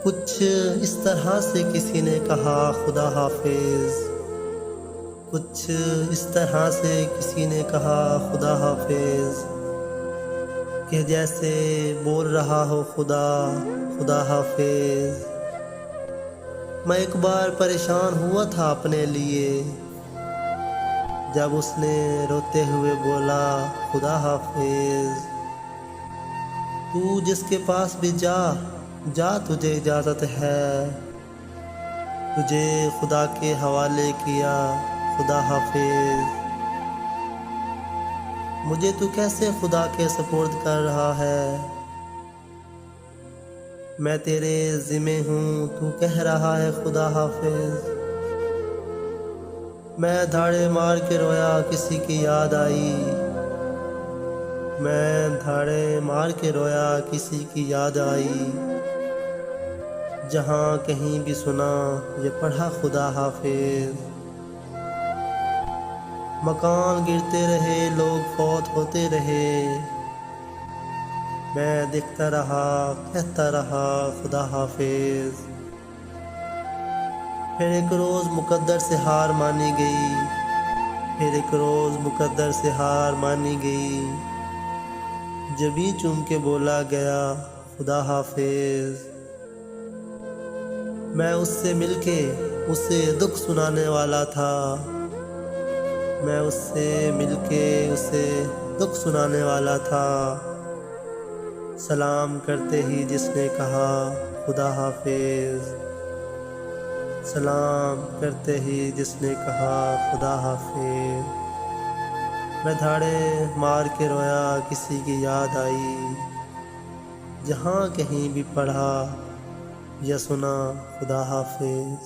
कुछ इस तरह से किसी ने कहा खुदा हाफिज, कुछ इस तरह से किसी ने कहा खुदा हाफिज, कि जैसे बोल रहा हो खुदा खुदा हाफिज। मैं एक बार परेशान हुआ था अपने लिए, जब उसने रोते हुए बोला खुदा हाफिज। तू जिसके पास भी जा जा, तुझे इजाज़त है, तुझे खुदा के हवाले किया खुदा हाफिज। मुझे तू कैसे खुदा के सुपुर्द कर रहा है, मैं तेरे ज़िम्मे हूँ, तू कह रहा है खुदा हाफिज। मैं धाड़े मार के रोया, किसी की याद आई, मैं धाड़े मार के रोया, किसी की याद आई। जहाँ कहीं भी सुना ये पढ़ा खुदा हाफिज। मकान गिरते रहे, लोग फौत होते रहे, मैं देखता रहा, कहता रहा खुदा हाफिज। फिर एक रोज़ मुकद्दर से हार मानी गई, फिर एक रोज़ मुकद्दर से हार मानी गई। जबी चूम के बोला गया खुदा हाफिज। मैं उससे मिलके उसे दुख सुनाने वाला था, मैं उससे मिलके उसे दुख सुनाने वाला था। सलाम करते ही जिसने कहा खुदा हाफिज, सलाम करते ही जिसने कहा खुदा हाफिज। मैं धाड़े मार के रोया, किसी की याद आई, जहाँ कहीं भी पढ़ा या सुना खुदा हाफिज।